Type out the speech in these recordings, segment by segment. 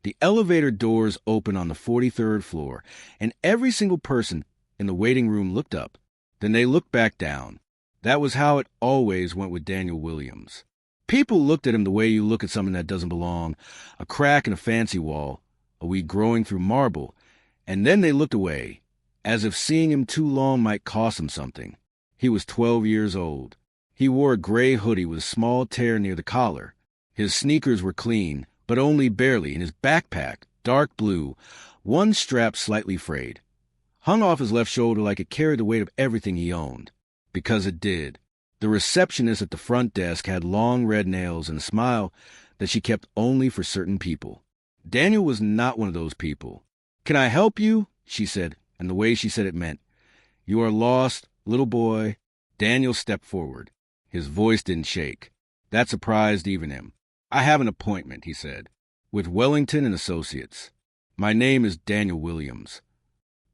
The elevator doors opened on the 43rd floor, and every single person in the waiting room looked up. Then they looked back down. That was how it always went with Daniel Williams. People looked at him the way you look at something that doesn't belong, a crack in a fancy wall, a weed growing through marble, and then they looked away, as if seeing him too long might cost him something. He was 12 years old. He wore a gray hoodie with a small tear near the collar. His sneakers were clean, but only barely, and his backpack, dark blue, one strap slightly frayed, hung off his left shoulder like it carried the weight of everything he owned. Because it did. The receptionist at the front desk had long red nails and a smile that she kept only for certain people. Daniel was not one of those people. "Can I help you?" she said, and the way she said it meant, "You are lost, little boy." Daniel stepped forward. His voice didn't shake. That surprised even him. "I have an appointment," he said, "with Wellington and Associates. My name is Daniel Williams."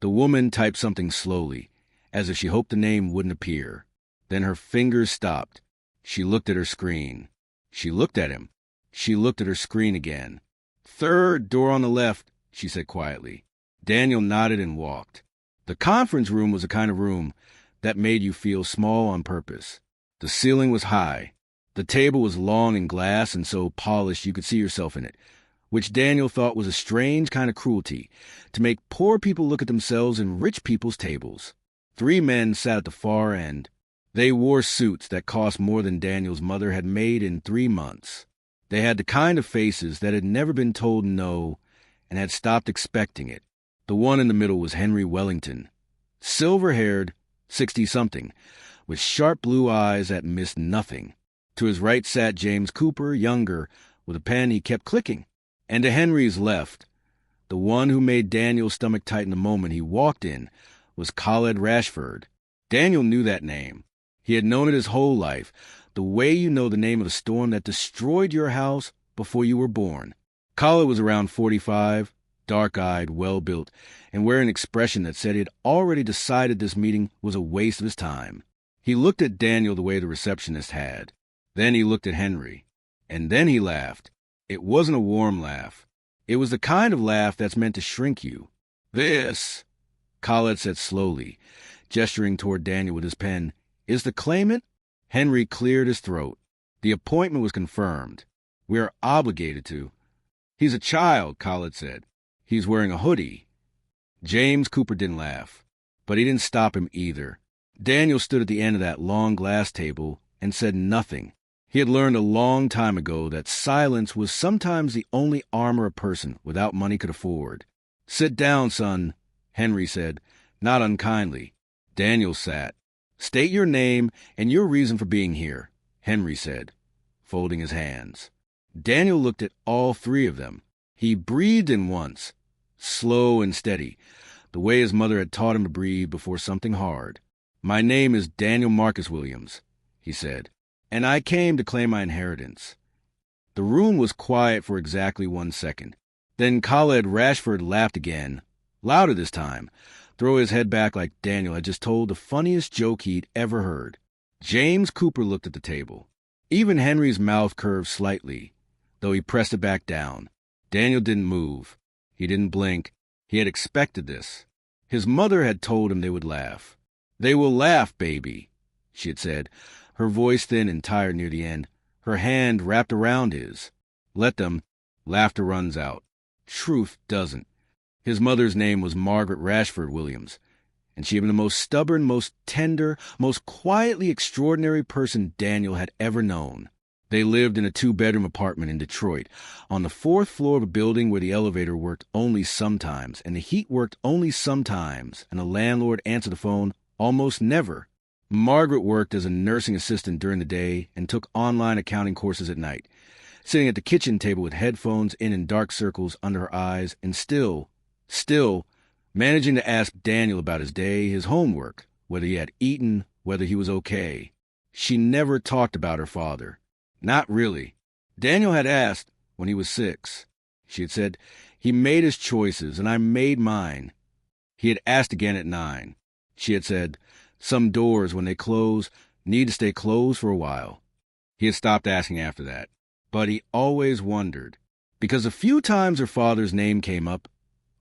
The woman typed something slowly, as if she hoped the name wouldn't appear. Then her fingers stopped. She looked at her screen. She looked at him. She looked at her screen again. "Third door on the left," she said quietly. Daniel nodded and walked. The conference room was a kind of room that made you feel small on purpose. The ceiling was high. The table was long and glass and so polished you could see yourself in it, which Daniel thought was a strange kind of cruelty, to make poor people look at themselves in rich people's tables. 3 men sat at the far end. They wore suits that cost more than Daniel's mother had made in 3 months. They had the kind of faces that had never been told no and had stopped expecting it. The one in the middle was Henry Wellington, silver-haired, 60-something, with sharp blue eyes that missed nothing. To his right sat James Cooper, younger, with a pen he kept clicking. And to Henry's left, the one who made Daniel's stomach tighten the moment he walked in, was Khaled Rashford. Daniel knew that name. He had known it his whole life, the way you know the name of the storm that destroyed your house before you were born. Khaled was around 45, dark-eyed, well-built, and wearing an expression that said he had already decided this meeting was a waste of his time. He looked at Daniel the way the receptionist had. Then he looked at Henry. And then he laughed. It wasn't a warm laugh. It was the kind of laugh that's meant to shrink you. "This," Khaled said slowly, gesturing toward Daniel with his pen, "is the claimant?" Henry cleared his throat. The appointment was confirmed. "We are obligated to." "He's a child," Khaled said. "He's wearing a hoodie." James Cooper didn't laugh, but he didn't stop him either. Daniel stood at the end of that long glass table and said nothing. He had learned a long time ago that silence was sometimes the only armor a person without money could afford. "Sit down, son," Henry said, not unkindly. Daniel sat. "State your name and your reason for being here," Henry said, folding his hands. Daniel looked at all 3 of them. He breathed in once, slow and steady, the way his mother had taught him to breathe before something hard. "My name is Daniel Marcus Williams," he said, "and I came to claim my inheritance." The room was quiet for exactly 1 second. Then Khaled Rashford laughed again, louder this time, throw his head back like Daniel had just told the funniest joke he'd ever heard. James Cooper looked at the table. Even Henry's mouth curved slightly, though he pressed it back down. Daniel didn't move. He didn't blink. He had expected this. His mother had told him they would laugh. "They will laugh, baby," she had said, her voice thin and tired near the end, her hand wrapped around his. "Let them. Laughter runs out. Truth doesn't." His mother's name was Margaret Rashford Williams, and she had been the most stubborn, most tender, most quietly extraordinary person Daniel had ever known. They lived in a 2-bedroom apartment in Detroit, on the 4th floor of a building where the elevator worked only sometimes, and the heat worked only sometimes, and the landlord answered the phone almost never. Margaret worked as a nursing assistant during the day and took online accounting courses at night, sitting at the kitchen table with headphones in dark circles under her eyes, and still, managing to ask Daniel about his day, his homework, whether he had eaten, whether he was okay. She never talked about her father. Not really. Daniel had asked when he was 6. She had said, "He made his choices, and I made mine." He had asked again at 9. She had said, "Some doors, when they close, need to stay closed for a while." He had stopped asking after that. But he always wondered. Because a few times her father's name came up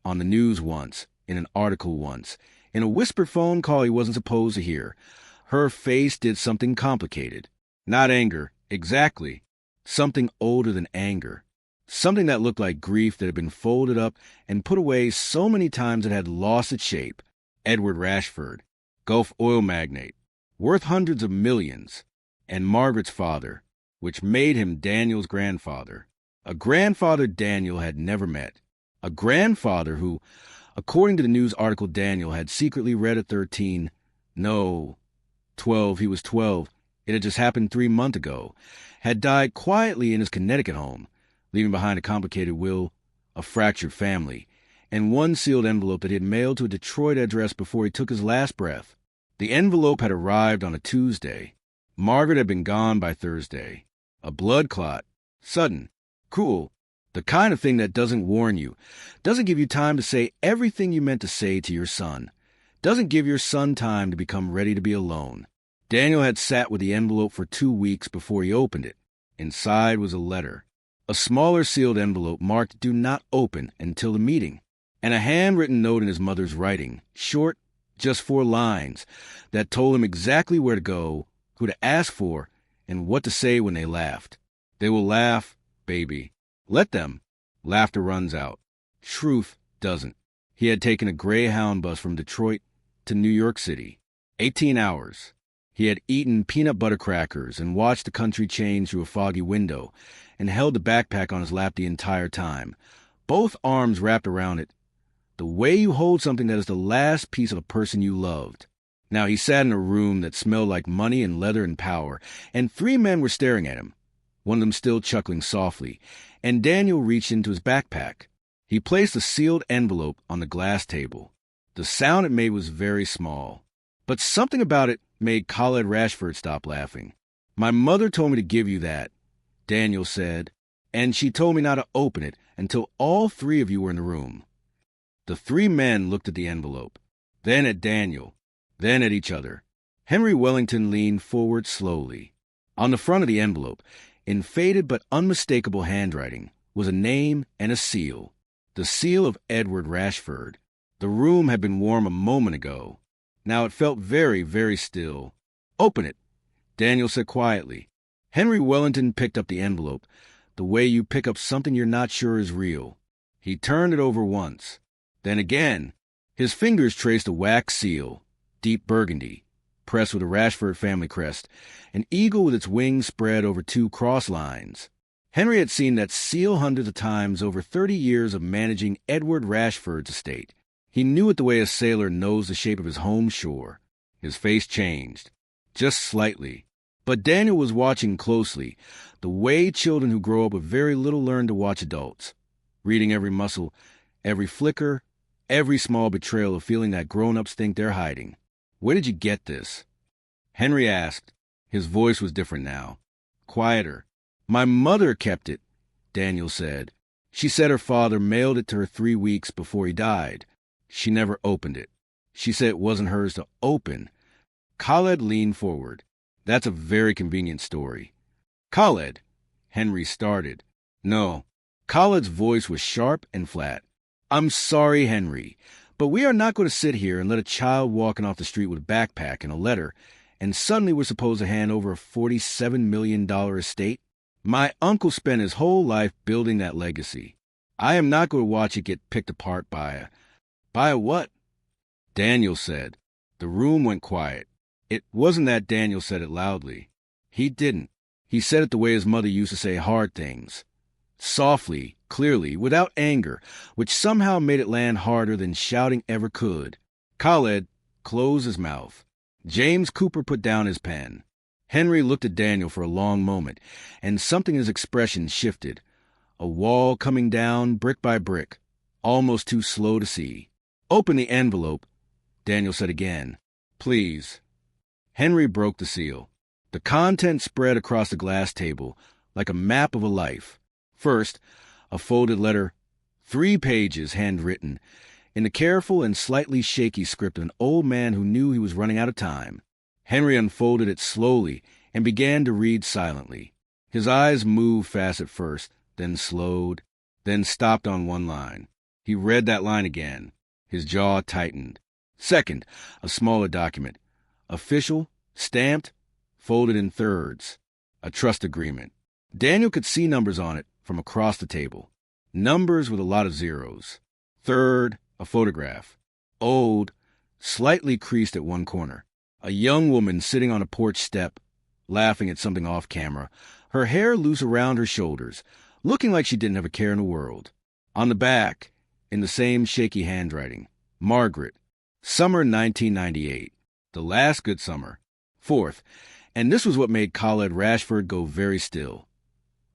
on the news once, in an article once, in a whispered phone call he wasn't supposed to hear, her face did something complicated. Not anger, exactly. Something older than anger. Something that looked like grief that had been folded up and put away so many times it had lost its shape. Edward Rashford, Gulf oil magnate, worth hundreds of millions, and Margaret's father, which made him Daniel's grandfather. A grandfather Daniel had never met. A grandfather who, according to the news article Daniel had secretly read at 13, no, 12, he was 12, it had just happened 3 months ago, had died quietly in his Connecticut home, leaving behind a complicated will, a fractured family, and one sealed envelope that he had mailed to a Detroit address before he took his last breath. The envelope had arrived on a Tuesday. Margaret had been gone by Thursday. A blood clot. Sudden. Cruel. The kind of thing that doesn't warn you. Doesn't give you time to say everything you meant to say to your son. Doesn't give your son time to become ready to be alone. Daniel had sat with the envelope for 2 weeks before he opened it. Inside was a letter. A smaller sealed envelope marked "Do not open until the meeting," and a handwritten note in his mother's writing, short, just 4 lines, that told him exactly where to go, who to ask for, and what to say when they laughed. They will laugh, baby. Let them. Laughter runs out. Truth doesn't. He had taken a Greyhound bus from Detroit to New York City. 18 hours. He had eaten peanut butter crackers and watched the country change through a foggy window and held the backpack on his lap the entire time, both arms wrapped around it, the way you hold something that is the last piece of a person you loved. Now he sat in a room that smelled like money and leather and power, and 3 men were staring at him, one of them still chuckling softly, and Daniel reached into his backpack. He placed a sealed envelope on the glass table. The sound it made was very small, but something about it made Khaled Rashford stop laughing. "My mother told me to give you that," Daniel said, "and she told me not to open it until all 3 of you were in the room." The 3 men looked at the envelope, then at Daniel, then at each other. Henry Wellington leaned forward slowly. On the front of the envelope, in faded but unmistakable handwriting, was a name and a seal. The seal of Edward Rashford. The room had been warm a moment ago. Now it felt very, very still. "Open it," Daniel said quietly. Henry Wellington picked up the envelope, the way you pick up something you're not sure is real. He turned it over once. Then again. His fingers traced a wax seal, deep burgundy, pressed with a Rashford family crest, an eagle with its wings spread over 2 cross lines. Henry had seen that seal hundreds of times over 30 years of managing Edward Rashford's estate. He knew it the way a sailor knows the shape of his home shore. His face changed, just slightly. But Daniel was watching closely, the way children who grow up with very little learn to watch adults, reading every muscle, every flicker, every small betrayal of feeling that grown-ups think they're hiding. "Where did you get this?" Henry asked. His voice was different now, quieter. "My mother kept it," Daniel said. "She said her father mailed it to her 3 weeks before he died. She never opened it. She said it wasn't hers to open." Khaled leaned forward. "That's a very convenient story." "Khaled," Henry started. "No." Khaled's voice was sharp and flat. "I'm sorry, Henry, but we are not going to sit here and let a child walking off the street with a backpack and a letter, and suddenly we're supposed to hand over a $47 million estate. My uncle spent his whole life building that legacy. I am not going to watch it get picked apart by a what?" Daniel said. The room went quiet. It wasn't that Daniel said it loudly. He didn't. He said it the way his mother used to say hard things. Softly, clearly, without anger, which somehow made it land harder than shouting ever could. Khaled closed his mouth. James Cooper put down his pen. Henry looked at Daniel for a long moment, and something in his expression shifted. A wall coming down, brick by brick, almost too slow to see. "Open the envelope," Daniel said again. "Please." Henry broke the seal. The content spread across the glass table like a map of a life. First, a folded letter, 3 pages handwritten, in the careful and slightly shaky script of an old man who knew he was running out of time. Henry unfolded it slowly and began to read silently. His eyes moved fast at first, then slowed, then stopped on one line. He read that line again. His jaw tightened. Second, a smaller document. Official, stamped, folded in thirds. A trust agreement. Daniel could see numbers on it from across the table. Numbers with a lot of zeros. Third, a photograph. Old, slightly creased at one corner. A young woman sitting on a porch step, laughing at something off camera, her hair loose around her shoulders, looking like she didn't have a care in the world. On the back, in the same shaky handwriting, Margaret, summer 1998, the last good summer. Fourth, and this was what made Khaled Rashford go very still.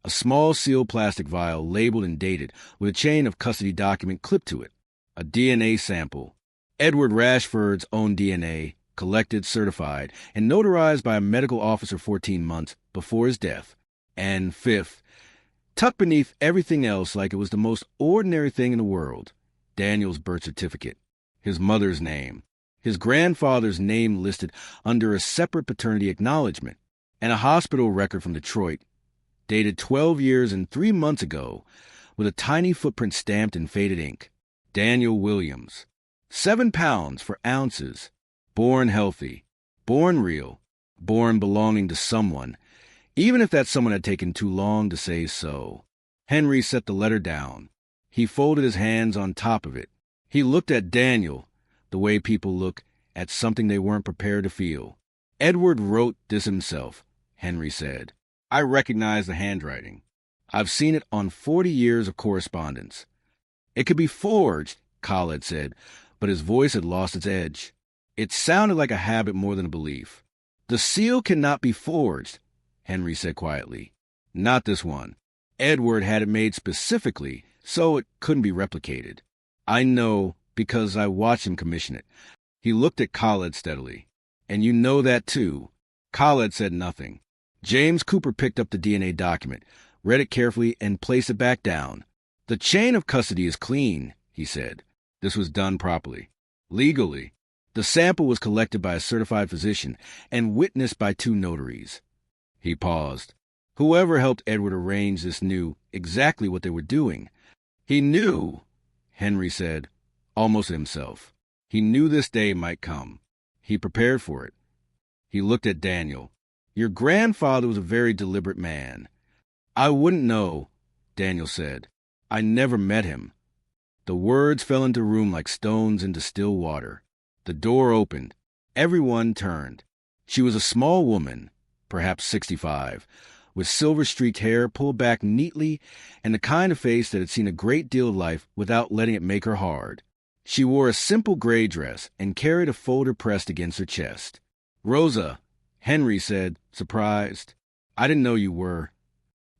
A small sealed plastic vial labeled and dated with a chain of custody document clipped to it. A DNA sample. Edward Rashford's own DNA, collected, certified, and notarized by a medical officer 14 months before his death. And fifth, tucked beneath everything else like it was the most ordinary thing in the world, Daniel's birth certificate, his mother's name, his grandfather's name listed under a separate paternity acknowledgement, and a hospital record from Detroit, dated 12 years and 3 months ago, with a tiny footprint stamped in faded ink. Daniel Williams. 7 pounds for ounces. Born healthy. Born real. Born belonging to someone, even if that someone had taken too long to say so. Henry set the letter down. He folded his hands on top of it. He looked at Daniel the way people look at something they weren't prepared to feel. Edward wrote this himself, Henry said. I recognize the handwriting. I've seen it on 40 years of correspondence. It could be forged, Khaled said, but his voice had lost its edge. It sounded like a habit more than a belief. The seal cannot be forged, Henry said quietly. Not this one. Edward had it made specifically, so it couldn't be replicated. I know because I watched him commission it. He looked at Khaled steadily. And you know that too. Khaled said nothing. James Cooper picked up the DNA document, read it carefully, and placed it back down. The chain of custody is clean, he said. This was done properly. Legally. The sample was collected by a certified physician and witnessed by 2 notaries. He paused. Whoever helped Edward arrange this knew exactly what they were doing. He knew, Henry said, almost himself. He knew this day might come. He prepared for it. He looked at Daniel. Your grandfather was a very deliberate man. I wouldn't know, Daniel said. I never met him. The words fell into the room like stones into still water. The door opened. Everyone turned. She was a small woman, perhaps 65, with silver-streaked hair pulled back neatly and the kind of face that had seen a great deal of life without letting it make her hard. She wore a simple gray dress and carried a folder pressed against her chest. Rosa, Henry said, surprised. I didn't know you were.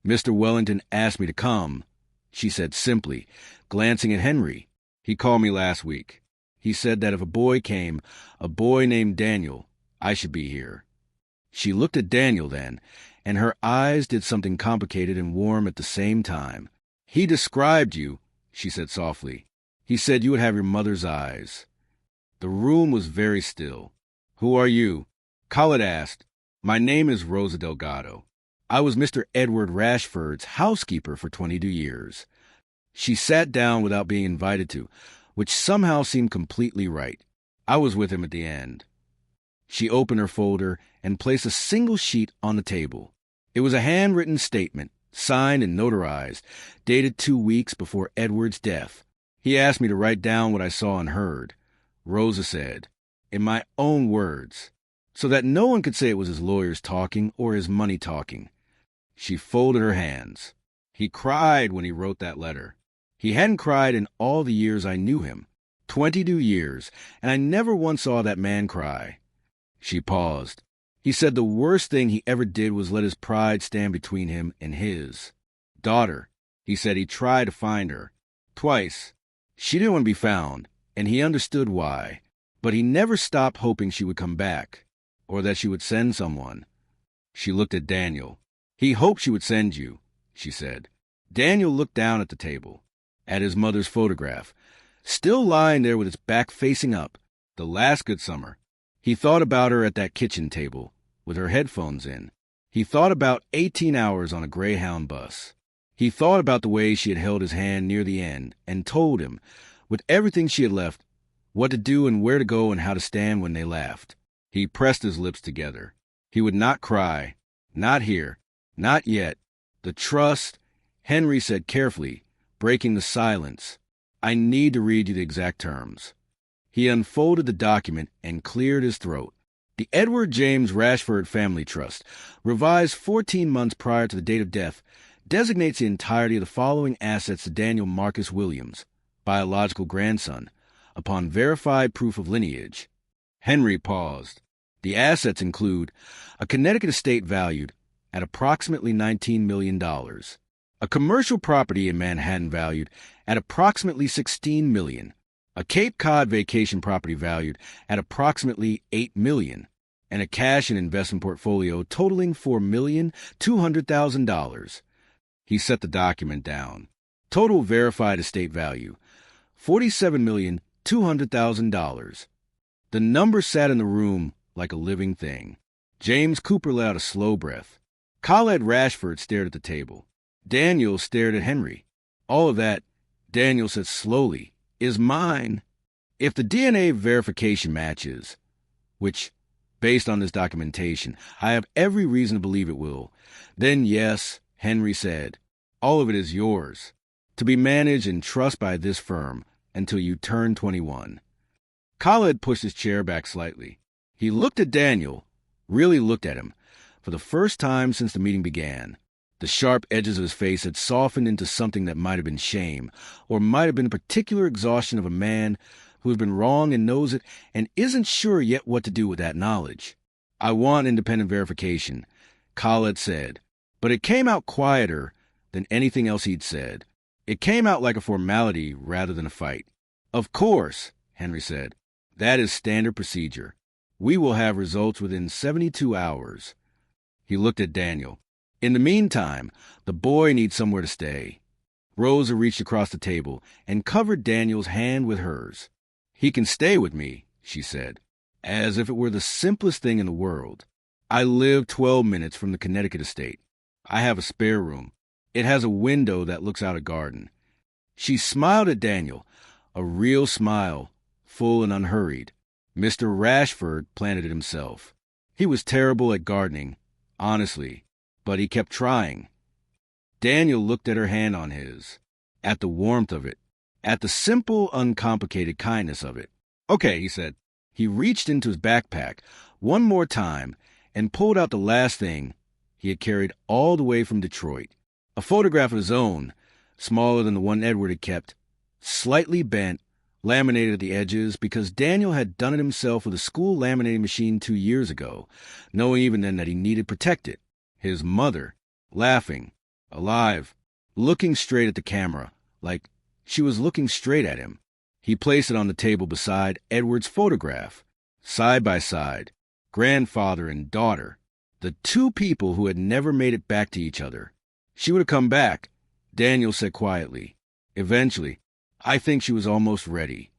Mr. Wellington asked me to come, she said simply, glancing at Henry. He called me last week. He said that if a boy came, a boy named Daniel, I should be here. She looked at Daniel then, and her eyes did something complicated and warm at the same time. He described you, she said softly. He said you would have your mother's eyes. The room was very still. Who are you? Khaled asked. My name is Rosa Delgado. I was Mr. Edward Rashford's housekeeper for 22 years. She sat down without being invited to, which somehow seemed completely right. I was with him at the end. She opened her folder and placed a single sheet on the table. It was a handwritten statement, signed and notarized, dated 2 weeks before Edward's death. He asked me to write down what I saw and heard. Rosa said, in my own words, so that no one could say it was his lawyers talking or his money talking. She folded her hands. He cried when he wrote that letter. He hadn't cried in all the years I knew him, 22 years, and I never once saw that man cry. She paused. He said the worst thing he ever did was let his pride stand between him and his daughter. He said he tried to find her. Twice. She didn't want to be found, and he understood why. But he never stopped hoping she would come back, or that she would send someone. She looked at Daniel. He hoped she would send you, she said. Daniel looked down at the table, at his mother's photograph, still lying there with its back facing up, the last good summer. He thought about her at that kitchen table, with her headphones in. He thought about 18 hours on a Greyhound bus. He thought about the way she had held his hand near the end and told him, with everything she had left, what to do and where to go and how to stand when they laughed. He pressed his lips together. He would not cry. Not here. Not yet. The trust, Henry said carefully, breaking the silence. I need to read you the exact terms. He unfolded the document and cleared his throat. The Edward James Rashford Family Trust, revised 14 months prior to the date of death, designates the entirety of the following assets to Daniel Marcus Williams, biological grandson, upon verified proof of lineage. Henry paused. The assets include a Connecticut estate valued at approximately $19 million, a commercial property in Manhattan valued at approximately $16 million, a Cape Cod vacation property valued at approximately $8 million, and a cash and investment portfolio totaling $4,200,000. He set the document down. Total verified estate value, $47,200,000. The number sat in the room like a living thing. James Cooper let out a slow breath. Khaled Rashford stared at the table. Daniel stared at Henry. All of that, Daniel said slowly, is mine. If the DNA verification matches, which, based on this documentation, I have every reason to believe it will, then yes, Henry said, all of it is yours, to be managed in trust by this firm until you turn 21. Khaled pushed his chair back slightly. He looked at Daniel, really looked at him, for the first time since the meeting began. The sharp edges of his face had softened into something that might have been shame, or might have been a particular exhaustion of a man who has been wrong and knows it and isn't sure yet what to do with that knowledge. I want independent verification, Khaled said, but it came out quieter than anything else he'd said. It came out like a formality rather than a fight. Of course, Henry said. That is standard procedure. We will have results within 72 hours. He looked at Daniel. In the meantime, the boy needs somewhere to stay. Rosa reached across the table and covered Daniel's hand with hers. He can stay with me, she said, as if it were the simplest thing in the world. I live 12 minutes from the Connecticut estate. I have a spare room. It has a window that looks out a garden. She smiled at Daniel, a real smile, full and unhurried. Mr. Rashford planted it himself. He was terrible at gardening, honestly, but he kept trying. Daniel looked at her hand on his, at the warmth of it, at the simple, uncomplicated kindness of it. Okay, he said. He reached into his backpack one more time and pulled out the last thing he had carried all the way from Detroit. A photograph of his own, smaller than the one Edward had kept, slightly bent, laminated at the edges because Daniel had done it himself with a school laminating machine 2 years ago, knowing even then that he needed protected. His mother, laughing, alive, looking straight at the camera, like she was looking straight at him. He placed it on the table beside Edward's photograph, side by side, grandfather and daughter, the two people who had never made it back to each other. She would have come back, Daniel said quietly. Eventually, I think she was almost ready.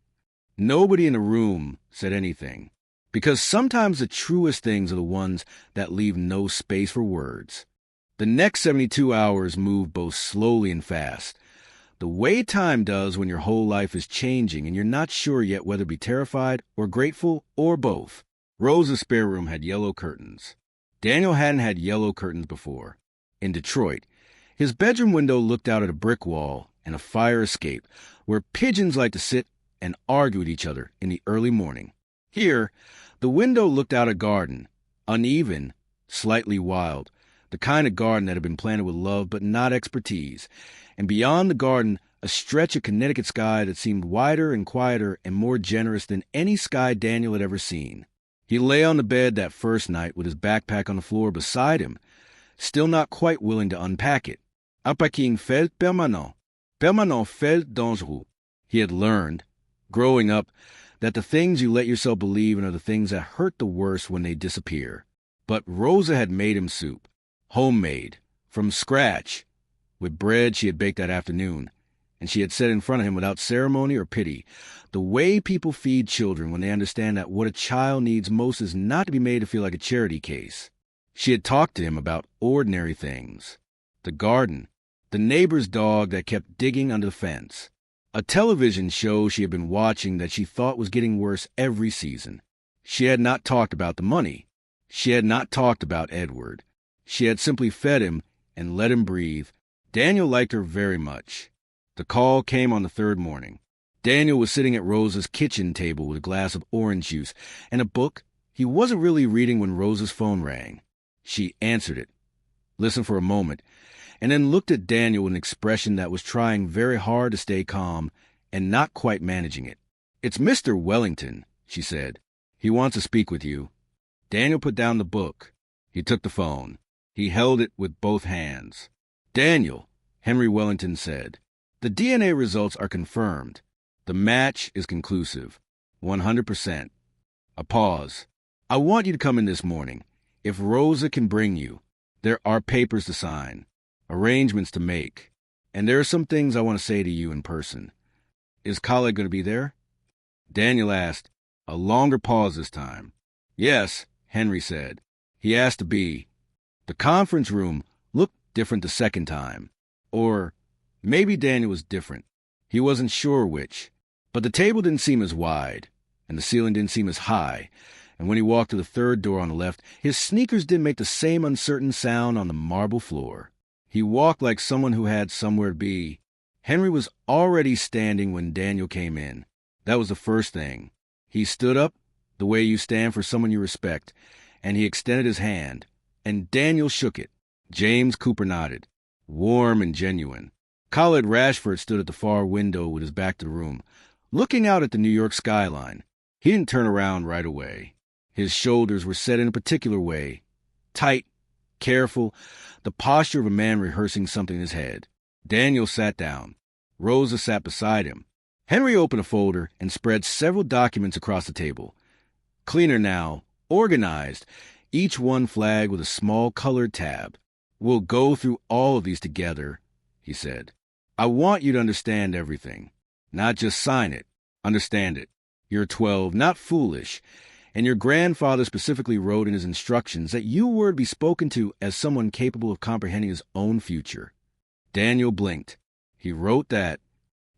Nobody in the room said anything, because sometimes the truest things are the ones that leave no space for words. The next 72 hours moved both slowly and fast, the way time does when your whole life is changing and you're not sure yet whether to be terrified or grateful or both. Rosa's spare room had yellow curtains. Daniel hadn't had yellow curtains before. In Detroit, his bedroom window looked out at a brick wall and a fire escape where pigeons like to sit and argue with each other in the early morning. Here, the window looked out a garden, uneven, slightly wild, the kind of garden that had been planted with love but not expertise, and beyond the garden, a stretch of Connecticut sky that seemed wider and quieter and more generous than any sky Daniel had ever seen. He lay on the bed that first night with his backpack on the floor beside him, still not quite willing to unpack it. Un packing fait permanent fait dangereux. He had learned, growing up, that the things you let yourself believe in are the things that hurt the worst when they disappear. But Rosa had made him soup, homemade, from scratch, with bread she had baked that afternoon, and she had set in front of him without ceremony or pity, the way people feed children when they understand that what a child needs most is not to be made to feel like a charity case. She had talked to him about ordinary things, the garden, the neighbor's dog that kept digging under the fence, a television show she had been watching that she thought was getting worse every season. She had not talked about the money. She had not talked about Edward. She had simply fed him and let him breathe. Daniel liked her very much. The call came on the third morning. Daniel was sitting at Rosa's kitchen table with a glass of orange juice and a book he wasn't really reading when Rosa's phone rang. She answered it, listened for a moment, and then looked at Daniel with an expression that was trying very hard to stay calm and not quite managing it. "It's Mr. Wellington," she said. "He wants to speak with you." Daniel put down the book. He took the phone. He held it with both hands. "Daniel," Henry Wellington said, "the DNA results are confirmed. The match is conclusive. 100%. A pause. I want you to come in this morning. If Rosa can bring you. There are papers to sign, arrangements to make, and there are some things I want to say to you in person. Is Khaled going to be there?" Daniel asked, a longer pause this time. "Yes," Henry said. "He asked to be." The conference room looked different the second time. Or maybe Daniel was different. He wasn't sure which. But the table didn't seem as wide, and the ceiling didn't seem as high, and when he walked to the third door on the left, his sneakers didn't make the same uncertain sound on the marble floor. He walked like someone who had somewhere to be. Henry was already standing when Daniel came in. That was the first thing. He stood up, the way you stand for someone you respect, and he extended his hand, and Daniel shook it. James Cooper nodded, warm and genuine. Khaled Rashford stood at the far window with his back to the room, looking out at the New York skyline. He didn't turn around right away. His shoulders were set in a particular way, tight, careful, the posture of a man rehearsing something in his head. Daniel sat down. Rosa sat beside him. Henry opened a folder and spread several documents across the table. Cleaner now, organized, each one flagged with a small colored tab. "We'll go through all of these together," he said. "I want you to understand everything. Not just sign it. Understand it. You're 12, not foolish. And your grandfather specifically wrote in his instructions that you were to be spoken to as someone capable of comprehending his own future." Daniel blinked. "He wrote that."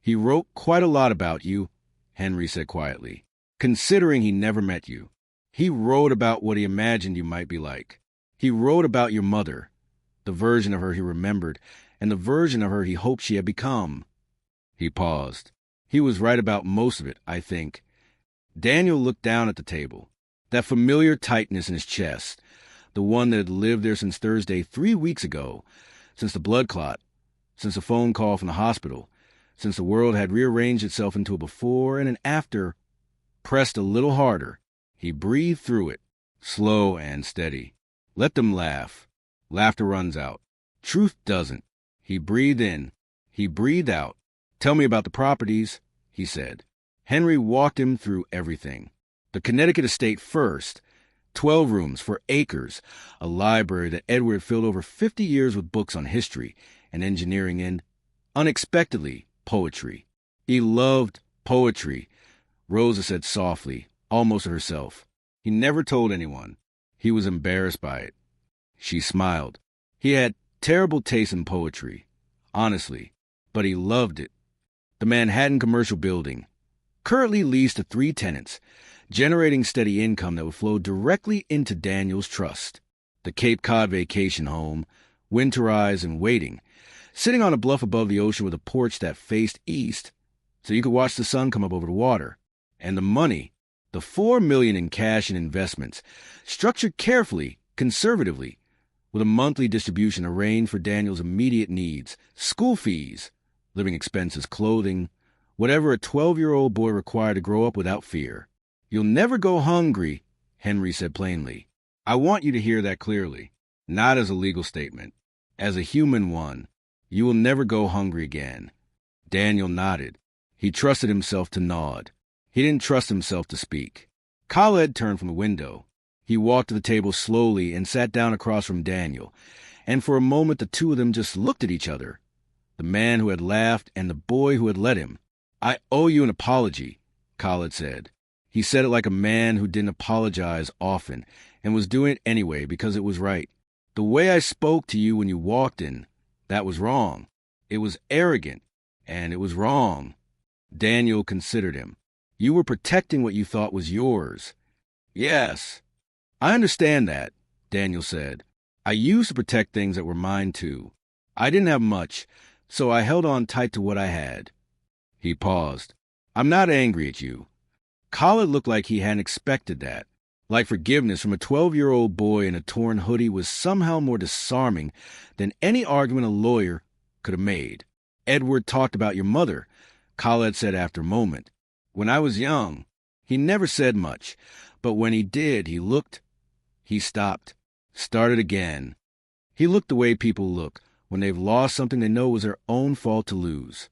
"He wrote quite a lot about you," Henry said quietly, "considering he never met you. He wrote about what he imagined you might be like. He wrote about your mother, the version of her he remembered, and the version of her he hoped she had become." He paused. "He was right about most of it, I think." Daniel looked down at the table. That familiar tightness in his chest, the one that had lived there since Thursday 3 weeks ago, since the blood clot, since the phone call from the hospital, since the world had rearranged itself into a before and an after, pressed a little harder. He breathed through it, slow and steady. Let them laugh. Laughter runs out. Truth doesn't. He breathed in. He breathed out. "Tell me about the properties," he said. Henry walked him through everything. The Connecticut estate first. 12 rooms for acres, a library that Edward filled over 50 years with books on history and engineering and, unexpectedly, poetry. He loved poetry, Rosa said softly, almost to herself. He never told anyone. He was embarrassed by it. She smiled. He had terrible taste in poetry, honestly, but he loved it. The Manhattan Commercial Building, currently leased to 3 tenants, generating steady income that would flow directly into Daniel's trust. The Cape Cod vacation home, winterized and waiting, sitting on a bluff above the ocean with a porch that faced east, so you could watch the sun come up over the water. And the money, the $4 million in cash and investments, structured carefully, conservatively, with a monthly distribution arranged for Daniel's immediate needs, school fees, living expenses, clothing, whatever a 12-year-old boy required to grow up without fear. "You'll never go hungry," Henry said plainly. "I want you to hear that clearly, not as a legal statement, as a human one. You will never go hungry again." Daniel nodded. He trusted himself to nod. He didn't trust himself to speak. Khaled turned from the window. He walked to the table slowly and sat down across from Daniel, and for a moment the two of them just looked at each other. The man who had laughed and the boy who had let him. "I owe you an apology," Khaled said. He said it like a man who didn't apologize often and was doing it anyway because it was right. "The way I spoke to you when you walked in, that was wrong. It was arrogant, and it was wrong. Daniel considered him. You were protecting what you thought was yours. Yes, I understand that, Daniel said. I used to protect things that were mine too. I didn't have much, so I held on tight to what I had. He paused. I'm not angry at you. Khaled looked like he hadn't expected that. Like forgiveness from a 12-year-old boy in a torn hoodie was somehow more disarming than any argument a lawyer could have made. Edward talked about your mother, Khaled said after a moment. When I was young, he never said much, but when he did, he stopped, started again. He looked the way people look when they've lost something they know was their own fault to lose.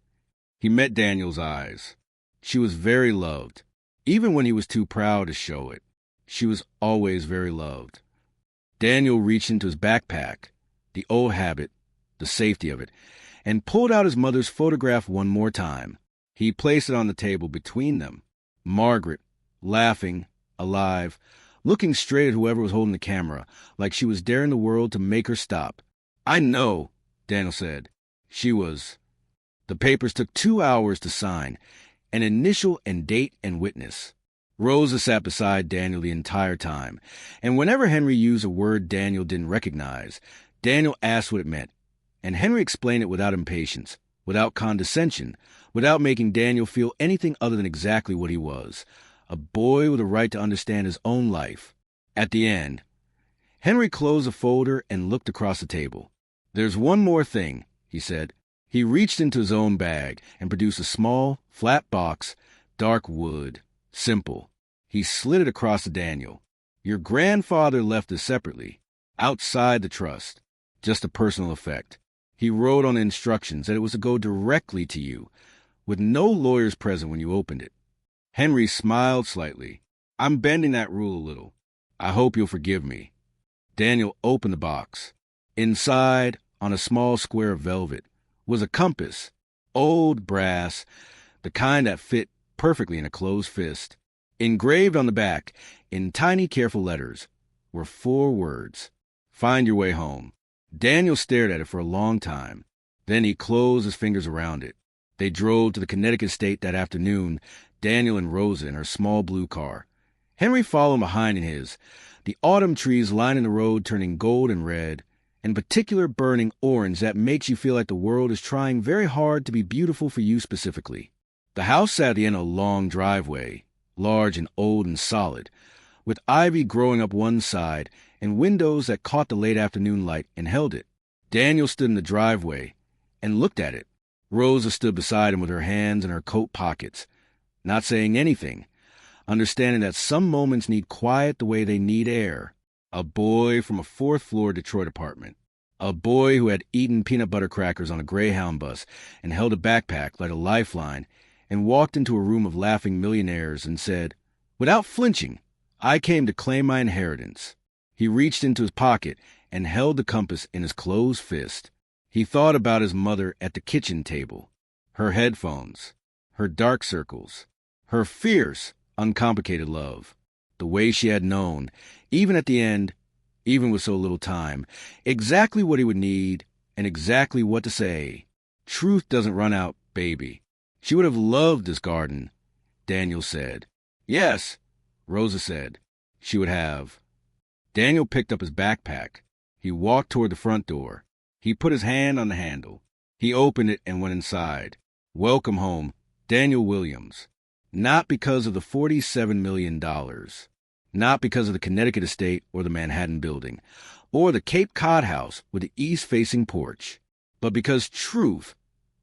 He met Daniel's eyes. She was very loved, even when he was too proud to show it. She was always very loved. Daniel reached into his backpack, the old habit, the safety of it, and pulled out his mother's photograph one more time. He placed it on the table between them. Margaret, laughing, alive, looking straight at whoever was holding the camera, like she was daring the world to make her stop. I know, Daniel said. She was. The papers took 2 hours to sign, an initial and date and witness. Rosa sat beside Daniel the entire time, and whenever Henry used a word Daniel didn't recognize, Daniel asked what it meant, and Henry explained it without impatience, without condescension, without making Daniel feel anything other than exactly what he was, a boy with a right to understand his own life. At the end, Henry closed the folder and looked across the table. There's one more thing, he said. He reached into his own bag and produced a small, flat box, dark wood, simple. He slid it across to Daniel. Your grandfather left this separately, outside the trust, just a personal effect. He wrote on the instructions that it was to go directly to you, with no lawyers present when you opened it. Henry smiled slightly. I'm bending that rule a little. I hope you'll forgive me. Daniel opened the box. Inside, on a small square of velvet, was a compass, old brass, the kind that fit perfectly in a closed fist. Engraved on the back, in tiny, careful letters, were 4 words. Find your way home. Daniel stared at it for a long time. Then he closed his fingers around it. They drove to the Connecticut estate that afternoon, Daniel and Rosa in her small blue car. Henry followed behind in his, the autumn trees lining the road turning gold and red, in particular burning orange that makes you feel like the world is trying very hard to be beautiful for you specifically. The house sat at the end of a long driveway, large and old and solid, with ivy growing up one side and windows that caught the late afternoon light and held it. Daniel stood in the driveway and looked at it. Rosa stood beside him with her hands in her coat pockets, not saying anything, understanding that some moments need quiet the way they need air. A boy from a 4th-floor Detroit apartment. A boy who had eaten peanut butter crackers on a Greyhound bus and held a backpack like a lifeline and walked into a room of laughing millionaires and said, without flinching, I came to claim my inheritance. He reached into his pocket and held the compass in his closed fist. He thought about his mother at the kitchen table, her headphones, her dark circles, her fierce, uncomplicated love, the way she had known, even at the end, even with so little time, exactly what he would need and exactly what to say. Truth doesn't run out, baby. She would have loved this garden, Daniel said. Yes, Rosa said. She would have. Daniel picked up his backpack. He walked toward the front door. He put his hand on the handle. He opened it and went inside. Welcome home, Daniel Williams. Not because of the $47 million. Not because of the Connecticut estate or the Manhattan building, or the Cape Cod house with the east-facing porch, but because truth,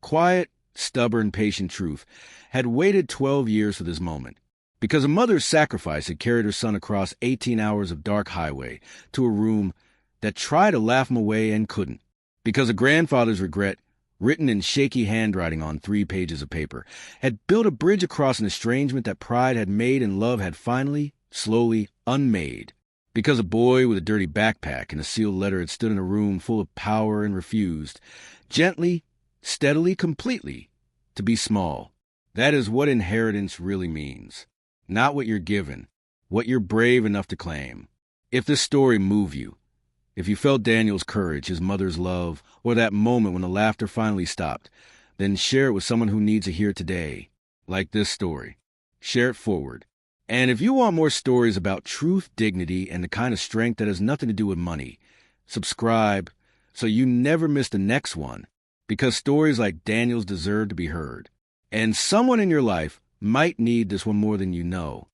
quiet, stubborn, patient truth, had waited 12 years for this moment. Because a mother's sacrifice had carried her son across 18 hours of dark highway to a room that tried to laugh him away and couldn't. Because a grandfather's regret, written in shaky handwriting on 3 pages of paper, had built a bridge across an estrangement that pride had made and love had finally, slowly, unmade. Because a boy with a dirty backpack and a sealed letter had stood in a room full of power and refused, gently, steadily, completely, to be small. That is what inheritance really means. Not what you're given, what you're brave enough to claim. If this story moved you, If you felt Daniel's courage, his mother's love, or that moment when the laughter finally stopped, then share it with someone who needs to hear it today, like this story. Share it forward. And if you want more stories about truth, dignity, and the kind of strength that has nothing to do with money, subscribe so you never miss the next one, because stories like Daniel's deserve to be heard. And someone in your life might need this one more than you know.